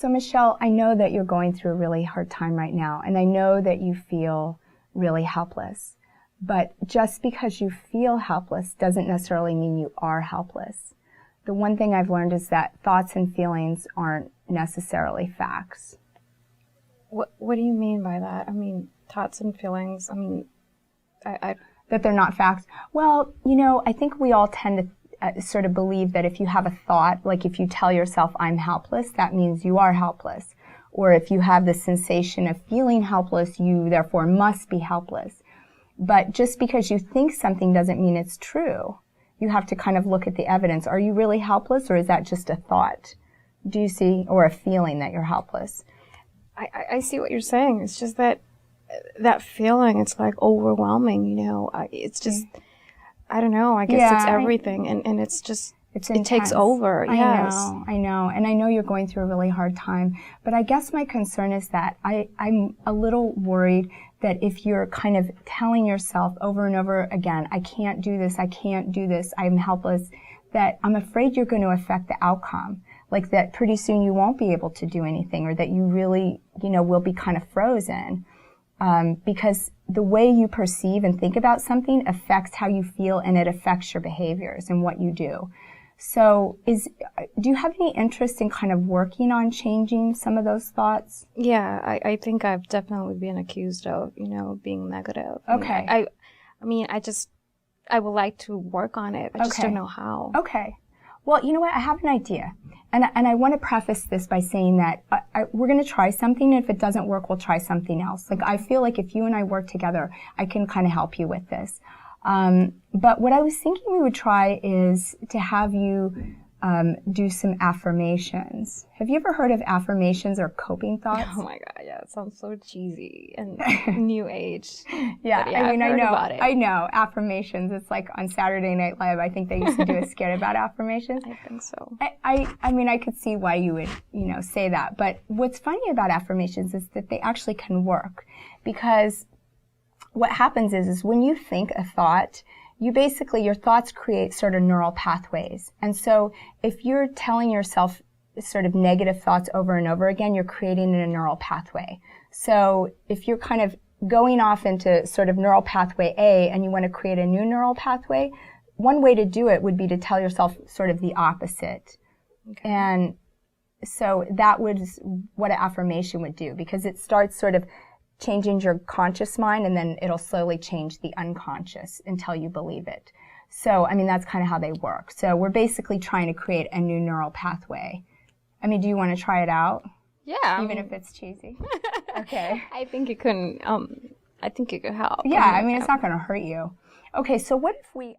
So Michelle, I know that you're going through a really hard time right now, and I know that you feel really helpless. But just because you feel helpless doesn't necessarily mean you are helpless. The one thing I've learned is that thoughts and feelings aren't necessarily facts. What do you mean by that? I mean, thoughts and feelings, I mean, That they're not facts? Well, I think we all tend to sort of believe that if you have a thought, like if you tell yourself, I'm helpless, that means you are helpless. Or if you have the sensation of feeling helpless, you therefore must be helpless. But just because you think something doesn't mean it's true. You have to kind of look at the evidence. Are you really helpless, or is that just a thought? Do you see, or a feeling that you're helpless? I see what you're saying. It's just that feeling, it's like overwhelming, it's just, I don't know, I guess it's everything, and it's just, it takes over. Yes. I know, and I know you're going through a really hard time, but I guess my concern is that I'm a little worried that if you're kind of telling yourself over and over again, I can't do this, I'm helpless, that I'm afraid you're going to affect the outcome. Like that pretty soon you won't be able to do anything, or that you really, will be kind of frozen. Because the way you perceive and think about something affects how you feel, and it affects your behaviors and what you do. So do you have any interest in kind of working on changing some of those thoughts? Yeah, I think I've definitely been accused of, being negative. Okay. I would like to work on it. I just don't know how. Okay. Well, you know what? I have an idea. And I want to preface this by saying that we're going to try something, and if it doesn't work, we'll try something else. Like, I feel like if you and I work together, I can kind of help you with this. But what I was thinking we would try is to have you do some affirmations. Have you ever heard of affirmations or coping thoughts? Oh my God, yeah, it sounds so cheesy and new age. Yeah, I mean, I I've heard know, about it. I know, affirmations. It's like on Saturday Night Live, I think they used to do a skit about affirmations. I think so. I mean, I could see why you would, say that. But what's funny about affirmations is that they actually can work, because what happens is when you think a thought, your thoughts create sort of neural pathways. And so if you're telling yourself sort of negative thoughts over and over again, you're creating a neural pathway. So if you're kind of going off into sort of neural pathway A and you want to create a new neural pathway, one way to do it would be to tell yourself sort of the opposite. Okay. And so that was what an affirmation would do, because it starts sort of changing your conscious mind, and then it'll slowly change the unconscious until you believe it. So, I mean, that's kind of how they work. So we're basically trying to create a new neural pathway. I mean, do you want to try it out? Yeah. Even if it's cheesy? Okay. I think it could help. Yeah, I mean, it's not going to hurt you. Okay, so what if we...